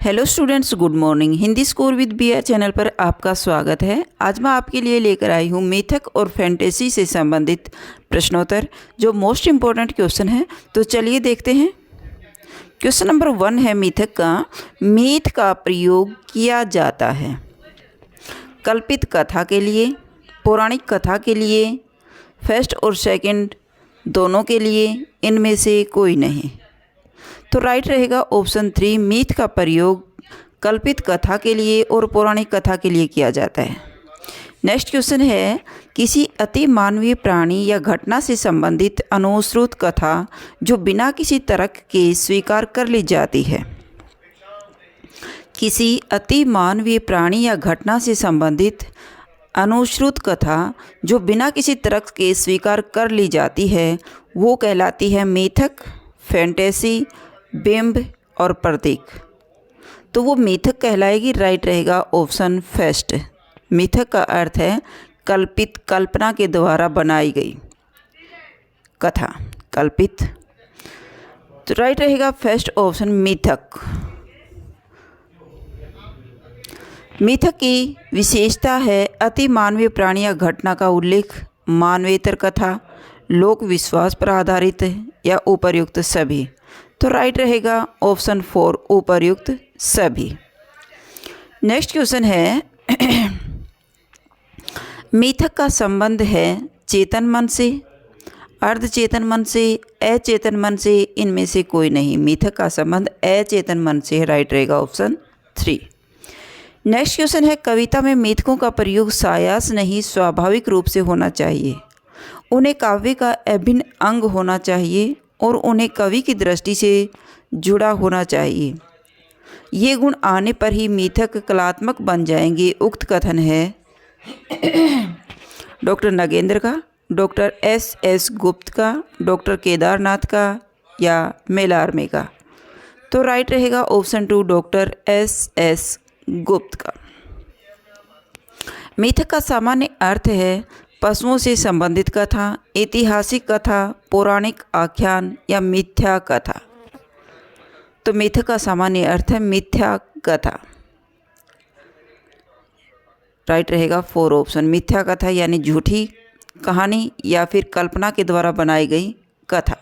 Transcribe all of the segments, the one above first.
Hello students, good morning. Hindi score with BR channel पर आपका स्वागत है। आज मैं आपके लिए लेकर आई हूँ मिथक और फैंटेसी से संबंधित प्रश्नोत्तर, जो मोस्ट इम्पॉर्टेंट क्वेश्चन है। तो चलिए देखते हैं। क्वेश्चन नंबर 1 है मिथक का। मीथ का प्रयोग किया जाता है कल्पित कथा के लिए, पौराणिक कथा के लिए, फर्स्ट और सेकंड दोनों के लिए, इनमें से कोई नहीं। तो राइट रहेगा ऑप्शन 3। मीथ का प्रयोग कल्पित कथा के लिए और पौराणिक कथा के लिए किया जाता है। नेक्स्ट क्वेश्चन है, किसी अति मानवीय प्राणी या घटना से संबंधित अनुश्रुत कथा जो बिना किसी तर्क के स्वीकार कर ली जाती है। किसी अति मानवीय प्राणी या घटना से संबंधित अनुश्रुत कथा जो बिना किसी तर्क के स्वीकार कर ली जाती है, वो कहलाती है मिथक, फैंटेसी, बिंब और प्रतीक। तो वो मिथक कहलाएगी। राइट रहेगा ऑप्शन फर्स्ट। मिथक का अर्थ है कल्पित, कल्पना के द्वारा बनाई गई कथा, कल्पित। तो राइट रहेगा फर्स्ट ऑप्शन मिथक। मिथक की विशेषता है अति मानवीय प्राणी या घटना का उल्लेख, मानवेतर कथा, लोक विश्वास पर आधारित या उपर्युक्त सभी। तो राइट रहेगा ऑप्शन 4 उपर्युक्त सभी। नेक्स्ट क्वेश्चन है मिथक का संबंध है चेतन मन से, अर्धचेतन मन से, अचेतन मन से, इनमें से कोई नहीं। मिथक का संबंध अचेतन मन से है। राइट रहेगा ऑप्शन 3। नेक्स्ट क्वेश्चन है कविता में मिथकों का प्रयोग सायास नहीं स्वाभाविक रूप से होना चाहिए। उन्हें काव्य का अभिन्न अंग होना चाहिए और उन्हें कवि की दृष्टि से जुड़ा होना चाहिए। ये गुण आने पर ही मिथक कलात्मक बन जाएंगे। उक्त कथन है डॉक्टर नगेंद्र का, डॉक्टर S.S. गुप्त का, डॉक्टर केदारनाथ का या मेलार्मे का। तो राइट रहेगा ऑप्शन 2 डॉक्टर S.S. गुप्त का। मिथक का सामान्य अर्थ है पशुओं से संबंधित कथा, ऐतिहासिक कथा, पौराणिक आख्यान या मिथ्या कथा। तो मिथक का सामान्य अर्थ है मिथ्या कथा। राइट रहेगा 4 ऑप्शन। मिथ्या कथा यानी झूठी कहानी या फिर कल्पना के द्वारा बनाई गई कथा।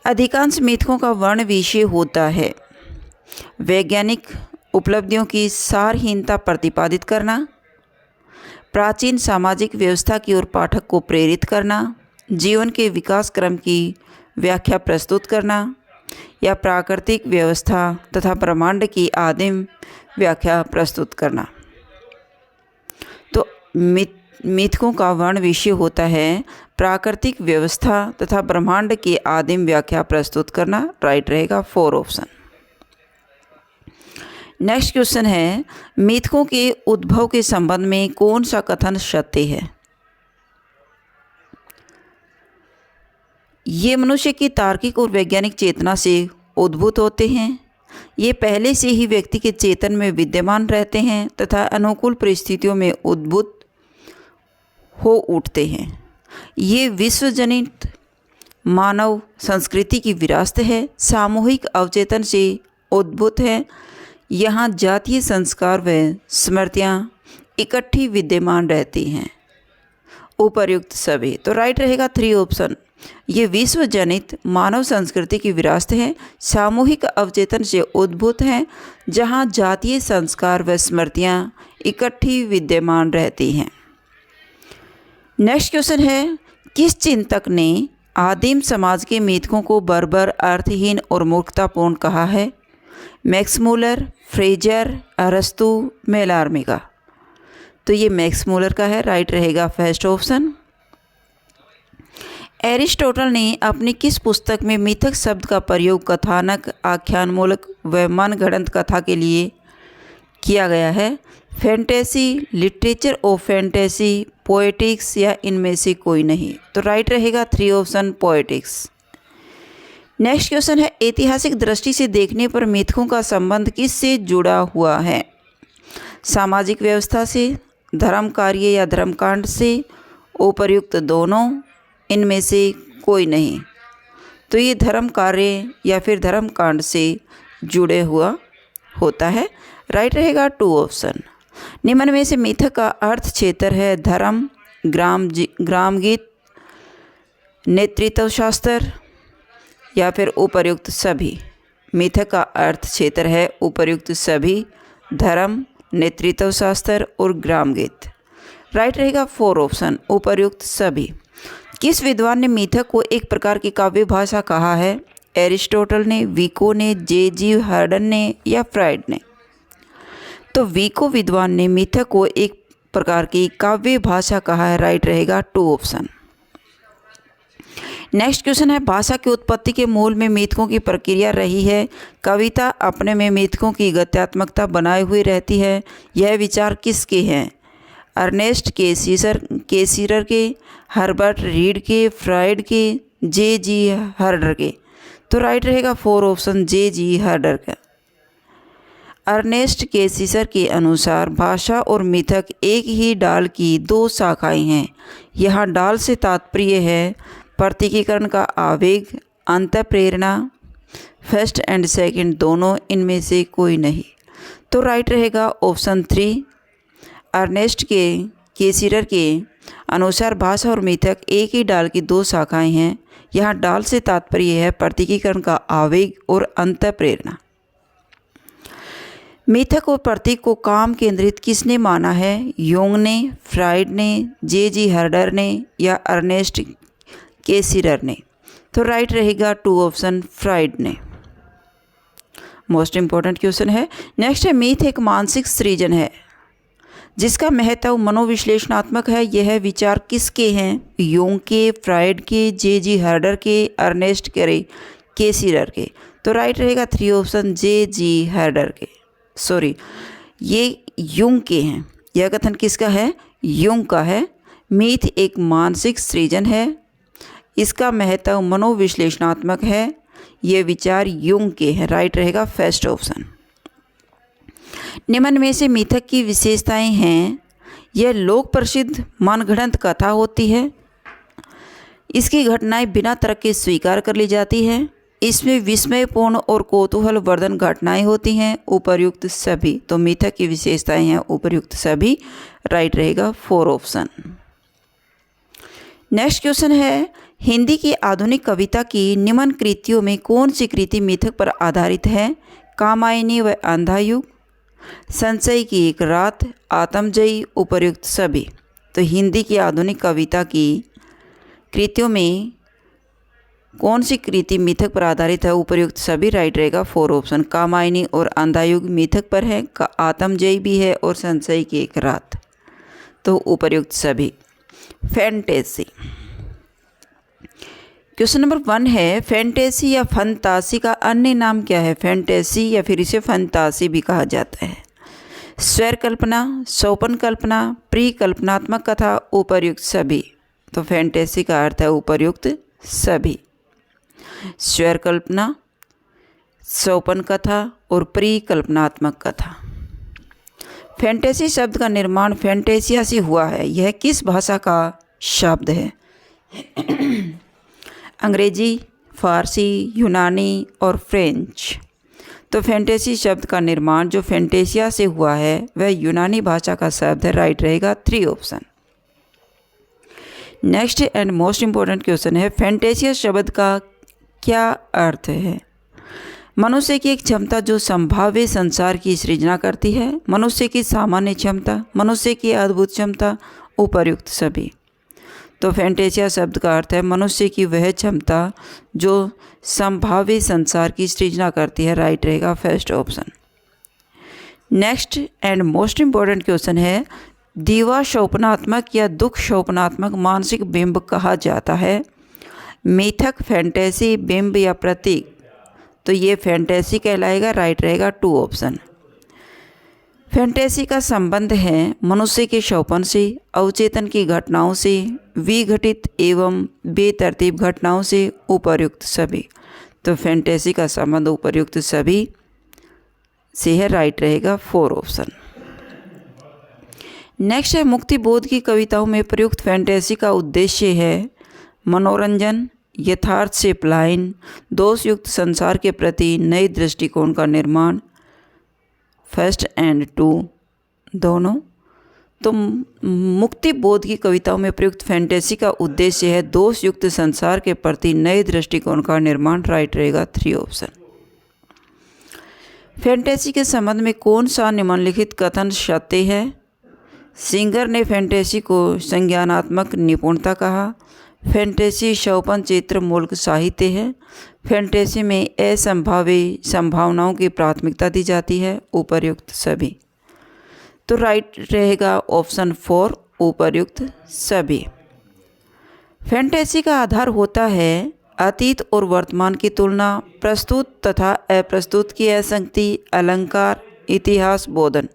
अधिकांश मिथकों का वर्ण विषय होता है वैज्ञानिक उपलब्धियों की सारहीनता प्रतिपादित करना, प्राचीन सामाजिक व्यवस्था की ओर पाठक को प्रेरित करना, जीवन के विकास क्रम की व्याख्या प्रस्तुत करना या प्राकृतिक व्यवस्था तथा ब्रह्मांड की आदिम व्याख्या प्रस्तुत करना। तो मिथकों का वर्ण विषय होता है प्राकृतिक व्यवस्था तथा ब्रह्मांड की आदिम व्याख्या प्रस्तुत करना। राइट रहेगा 4 ऑप्शन। नेक्स्ट क्वेश्चन है मिथकों के उद्भव के संबंध में कौन सा कथन सत्य है। ये मनुष्य की तार्किक और वैज्ञानिक चेतना से उद्भूत होते हैं। ये पहले से ही व्यक्ति के चेतन में विद्यमान रहते हैं तथा अनुकूल परिस्थितियों में उद्भूत हो उठते हैं। ये विश्वजनित मानव संस्कृति की विरासत है, सामूहिक अवचेतन से उद्भूत है। यहाँ जातीय संस्कार व स्मृतियाँ इकट्ठी विद्यमान रहती हैं। उपर्युक्त सभी। तो राइट रहेगा 3 ऑप्शन। ये विश्वजनित मानव संस्कृति की विरासत है, सामूहिक अवचेतन से उद्भूत हैं, जहाँ जातीय संस्कार व स्मृतियाँ इकट्ठी विद्यमान रहती हैं। नेक्स्ट क्वेश्चन है किस चिंतक ने आदिम समाज के मिथकों को बर्बर, अर्थहीन और मूर्खतापूर्ण कहा है। मैक्स मूलर, फ्रेजर, अरस्तु, मेलार्मे का। तो ये मैक्स मूलर का है। राइट रहेगा फर्स्ट ऑप्शन। एरिस्टोटल ने अपनी किस पुस्तक में मिथक शब्द का प्रयोग कथानक, आख्यानमूलक व मनगढ़ंत कथा के लिए किया गया है। Fantasy, literature of fantasy, poetics या इनमें से कोई नहीं। तो राइट रहेगा 3 ऑप्शन पोएटिक्स। नेक्स्ट क्वेश्चन है ऐतिहासिक दृष्टि से देखने पर मिथकों का संबंध किससे जुड़ा हुआ है। सामाजिक व्यवस्था से, धर्म कार्य या धर्मकांड से, उपर्युक्त दोनों, इनमें से कोई नहीं। तो ये धर्म कार्य या फिर धर्मकांड से जुड़े हुआ होता है। राइट रहेगा 2 ऑप्शन। निम्न में से मिथक का अर्थ क्षेत्र है धर्म, ग्राम गीत, नेतृत्व शास्त्र या फिर उपर्युक्त सभी। मिथक का अर्थ क्षेत्र है उपर्युक्त सभी, धर्म, नेतृत्व शास्त्र और ग्राम गीत। राइट रहेगा 4 ऑप्शन, उपर्युक्त सभी। किस विद्वान ने मिथक को एक प्रकार की काव्य भाषा कहा है? एरिस्टोटल ने, विको ने, जे.जी. हर्डन ने या फ्राइड ने? तो विको विद्वान ने मिथक को एक प्रकार की काव्य भाषा कहा है। राइट रहेगा 2 ऑप्शन। नेक्स्ट क्वेश्चन है, भाषा की उत्पत्ति के मूल में मिथकों की प्रक्रिया रही है। कविता अपने में मिथकों की गद्यात्मकता बनाए हुए रहती है। यह विचार किसके हैं? अर्नेस्ट केसीरर के, हर्बर्ट रीड के, फ्राइड के, जे.जी. हर्डर के? तो राइट रहेगा 4 ऑप्शन, जे.जी. हर्डर का। अर्नेस्ट केसीरर के अनुसार भाषा और मिथक एक ही डाल की 2 शाखाएं हैं। यहाँ डाल से तात्पर्य है प्रतीकीकरण का आवेग, अंतःप्रेरणा, फर्स्ट एंड सेकंड दोनों, इनमें से कोई नहीं। तो राइट रहेगा ऑप्शन 3। अर्नेस्ट केसीरर के अनुसार भाषा और मिथक एक ही डाल की 2 शाखाएं हैं। यहाँ डाल से तात्पर्य है प्रतीकीकरण का आवेग और अंतःप्रेरणा। मिथक और प्रतीक को काम केंद्रित किसने माना है? यूंग ने, फ्राइड ने, जे.जी. हर्डर ने या अर्नेस्ट केसीरर ने? तो राइट रहेगा 2 ऑप्शन, फ्राइड ने। मोस्ट इंपॉर्टेंट क्वेश्चन है। नेक्स्ट है, मिथ एक मानसिक सृजन है जिसका महत्व मनोविश्लेषणात्मक है। यह विचार किसके हैं? यूंग के, फ्राइड के, जे.जी. हर्डर के, अर्नेस्ट केसीरर के? तो राइट रहेगा 3 ऑप्शन, जे.जी. हर्डर के। सॉरी, ये यूंग के हैं। यह कथन किसका है? यूंग का है। मिथ एक मानसिक सृजन है, इसका महत्व मनोविश्लेषणात्मक है। ये विचार यूंग के हैं। राइट रहेगा फर्स्ट ऑप्शन। निम्न में से मिथक की विशेषताएं हैं। यह लोक प्रसिद्ध मनगढ़ंत कथा होती है। इसकी घटनाएं बिना तर्क के स्वीकार कर ली जाती हैं। इसमें विस्मयपूर्ण और कौतूहलवर्धन घटनाएं होती हैं। उपर्युक्त सभी। तो मिथक की विशेषताएं हैं उपर्युक्त सभी। राइट रहेगा 4 ऑप्शन। नेक्स्ट क्वेश्चन है, हिंदी की आधुनिक कविता की निम्न कृतियों में कौन सी कृति मिथक पर आधारित है? कामायनी व अंधायुग, संशय की एक रात, आत्मजयी, उपर्युक्त सभी। तो हिंदी की आधुनिक कविता की कृतियों में कौन सी कृति मिथक पर आधारित है? उपर्युक्त सभी। राइट रहेगा 4 ऑप्शन। कामायनी और अंधायुग मिथक पर है, आत्मजयी भी है और संशय की एक रात। तो उपर्युक्त सभी। फैंटेसी। क्वेश्चन नंबर 1 है, फैंटेसी या फंतासी का अन्य नाम क्या है? फैंटेसी या फिर इसे फंतासी भी कहा जाता है। स्वर कल्पना, स्वप्न कल्पना, प्रिकल्पनात्मक कथा, उपर्युक्त सभी। तो फैंटेसी का अर्थ है उपर्युक्त सभी। स्वर कल्पना, स्वप्न कथा और प्रिकल्पनात्मक कथा। फैंटेसी शब्द का निर्माण फैंटेसिया से हुआ है। यह किस भाषा का शब्द है? अंग्रेजी, फारसी, यूनानी और फ्रेंच। तो फैंटेसी शब्द का निर्माण जो फैंटेसिया से हुआ है वह यूनानी भाषा का शब्द है। राइट रहेगा 3 option. Next and most important question है, फैंटेसिया शब्द का क्या अर्थ है? मनुष्य की एक क्षमता जो संभाव्य संसार की सृजना करती है। मनुष्य की सामान्य क्षमता, मनुष्य की अद्भुत क्षमता, उपर्युक्त सभी। तो फैंटेसिया शब्द का अर्थ है मनुष्य की वह क्षमता जो संभाव्य संसार की सृजना करती है। राइट रहेगा first option. Next and most important question है, दीवा स्वप्नात्मक या दुख स्वप्नात्मक मानसिक बिंब कहा जाता है। मिथक, फैंटेसी, बिंब या प्रतीक? तो ये फैंटेसी कहलाएगा। राइट रहेगा 2 ऑप्शन। फैंटेसी का संबंध है मनुष्य के स्वप्न से, अवचेतन की घटनाओं से, विघटित एवं बेतरतीब घटनाओं से, उपर्युक्त सभी। तो फैंटेसी का संबंध उपर्युक्त सभी से है। राइट रहेगा 4 ऑप्शन। नेक्स्ट है, मुक्तिबोध की कविताओं में प्रयुक्त फैंटेसी का उद्देश्य है मनोरंजन, यथार्थ से पलायन, दोषयुक्त संसार के प्रति नए दृष्टिकोण का निर्माण, फर्स्ट एंड टू दोनों। तो मुक्ति बोध की कविताओं में प्रयुक्त फैंटेसी का उद्देश्य है दोष युक्त संसार के प्रति नए दृष्टिकोण का निर्माण। राइट रहेगा 3 ऑप्शन। फैंटेसी के संबंध में कौन सा निम्नलिखित कथन सत्य है? सिंगर ने फैंटेसी को संज्ञानात्मक निपुणता कहा। फैंटेसी शोपन चित्र मूलक साहित्य है। फैंटेसी में असंभावी संभावनाओं की प्राथमिकता दी जाती है। उपर्युक्त सभी। तो राइट रहेगा ऑप्शन 4 उपर्युक्त सभी। फैंटेसी का आधार होता है अतीत और वर्तमान की तुलना, प्रस्तुत तथा अप्रस्तुत की असंगति, अलंकार, इतिहास बोधन।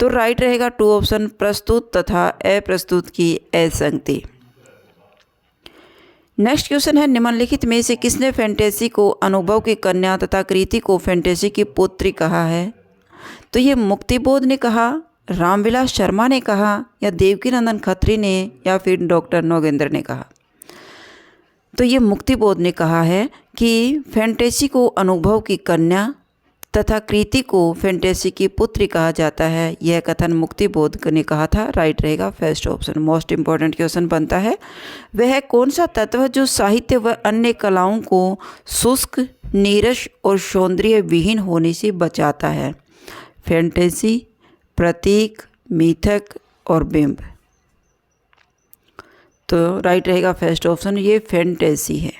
तो राइट रहेगा 2 ऑप्शन प्रस्तुत तथा अप्रस्तुत की असंगति। नेक्स्ट क्वेश्चन है निम्नलिखित में से किसने फैंटेसी को अनुभव की कन्या तथा कृति को फैंटेसी की पुत्री कहा है? तो ये मुक्तिबोध ने कहा, रामविलास शर्मा ने कहा, या देवकीनंदन खत्री ने, या फिर डॉक्टर नोगेंद्र ने कहा? तो ये मुक्तिबोध ने कहा है कि फैंटेसी को अनुभव की कन्या तथा कृति को फैंटेसी की पुत्री कहा जाता है। यह कथन मुक्तिबोध ने कहा था। राइट रहेगा first option. Most important question बनता है, वह कौन सा तत्व जो साहित्य व अन्य कलाओं को शुष्क, नीरस और सौंदर्य विहीन होने से बचाता है? फैंटेसी, प्रतीक, मिथक और बिंब। तो राइट रहेगा फर्स्ट ऑप्शन, ये फैंटेसी है।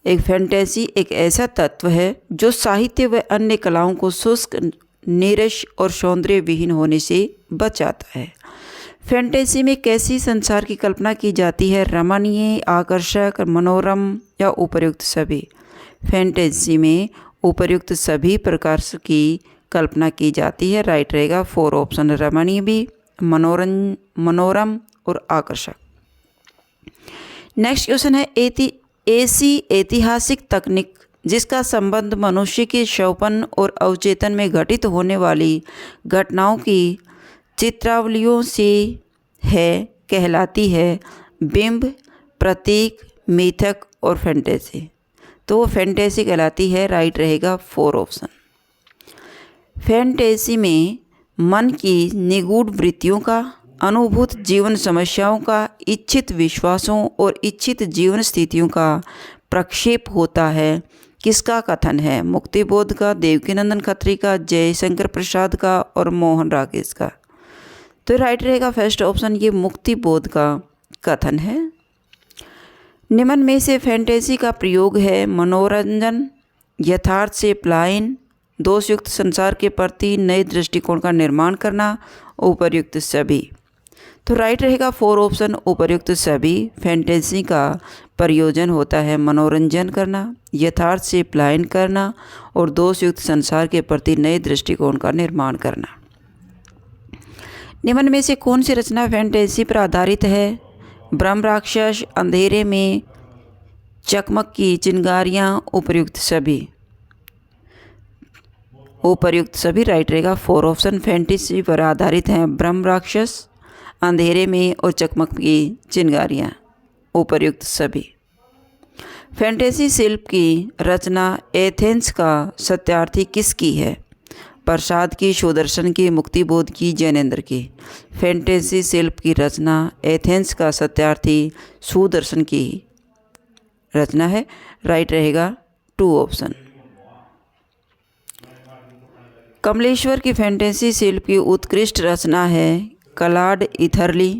एक फैंटेसी एक ऐसा तत्व है जो साहित्य व अन्य कलाओं को शुष्क, नीरस और सौंदर्य विहीन होने से बचाता है। फैंटेसी में कैसी संसार की कल्पना की जाती है? रमणीय, आकर्षक, मनोरम या उपर्युक्त सभी? फैंटेसी में उपर्युक्त सभी प्रकार की कल्पना की जाती है। राइट रहेगा 4 ऑप्शन, रमणीय भी, मनोरम और आकर्षक। नेक्स्ट क्वेश्चन है ऐसी ऐतिहासिक तकनीक जिसका संबंध मनुष्य के शोपन और अवचेतन में घटित होने वाली घटनाओं की चित्रावलियों से है, कहलाती है बिंब, प्रतीक, मिथक और फैंटेसी। तो वो फैंटेसी कहलाती है। राइट रहेगा 4 ऑप्शन। फैंटेसी में मन की निगूढ़ वृत्तियों का, अनुभूत जीवन समस्याओं का, इच्छित विश्वासों और इच्छित जीवन स्थितियों का प्रक्षेप होता है। किसका कथन है? मुक्तिबोध का, देवकीनंदन खत्री का, जयशंकर प्रसाद का और मोहन राकेश का? तो राइट रहेगा फर्स्ट ऑप्शन, ये मुक्तिबोध का कथन है। निम्न में से फैंटेसी का प्रयोग है मनोरंजन, यथार्थ से पलायन, दोषयुक्त संसार के प्रति नए दृष्टिकोण का निर्माण करना, उपर्युक्त सभी। तो राइट रहेगा 4 ऑप्शन, उपर्युक्त सभी। फैंटेसी का प्रयोजन होता है मनोरंजन करना, यथार्थ से पलायन करना और दोषयुक्त संसार के प्रति नए दृष्टिकोण का निर्माण करना। निम्न में से कौन सी रचना फैंटेसी पर आधारित है? ब्रह्म राक्षस, अंधेरे में चकमक की चिंगारियाँ, उपर्युक्त सभी। उपर्युक्त सभी राइट रहेगा 4 ऑप्शन। फैंटेसी पर आधारित हैं ब्रह्म राक्षस, अंधेरे में और चकमक की चिंगारियाँ, उपर्युक्त सभी। फैंटेसी शिल्प की रचना एथेंस का सत्यार्थी किसकी है? प्रसाद की, सुदर्शन की, मुक्तिबोध की, जैनेन्द्र की? फैंटेसी शिल्प की रचना एथेंस का सत्यार्थी सुदर्शन की रचना है। राइट रहेगा 2 ऑप्शन। कमलेश्वर की फैंटेसी शिल्प की उत्कृष्ट रचना है क्लॉड ईथरली,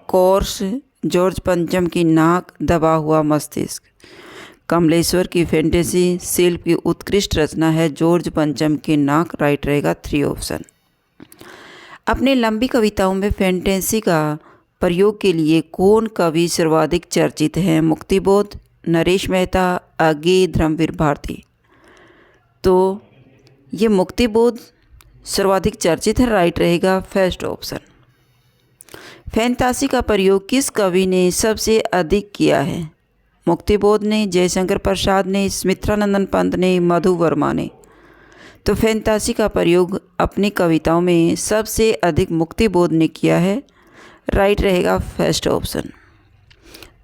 कोर्स, जॉर्ज पंचम की नाक, दबा हुआ मस्तिष्क। कमलेश्वर की फैंटेसी शिल्प की उत्कृष्ट रचना है जॉर्ज पंचम की नाक। राइट रहेगा 3 ऑप्शन। अपनी लंबी कविताओं में फैंटेसी का प्रयोग के लिए कौन कवि सर्वाधिक चर्चित हैं? मुक्तिबोध, नरेश मेहता, आगे धर्मवीर भारती? तो ये मुक्तिबोध सर्वाधिक चर्चित है। राइट रहेगा फर्स्ट ऑप्शन। फैंटेसी का प्रयोग किस कवि ने सबसे अधिक किया है? मुक्तिबोध ने, जयशंकर प्रसाद ने, सुमित्रानंदन पंत ने, मधु वर्मा ने? तो फैंटेसी का प्रयोग अपनी कविताओं में सबसे अधिक मुक्तिबोध ने किया है। राइट रहेगा फर्स्ट ऑप्शन।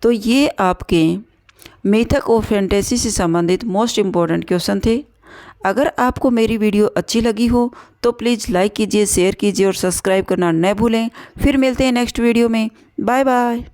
तो ये आपके मिथक और फैंटेसी से संबंधित मोस्ट इम्पॉर्टेंट क्वेश्चन थे। अगर आपको मेरी वीडियो अच्छी लगी हो तो प्लीज़ लाइक कीजिए, शेयर कीजिए और सब्सक्राइब करना न भूलें। फिर मिलते हैं नेक्स्ट वीडियो में। Bye bye.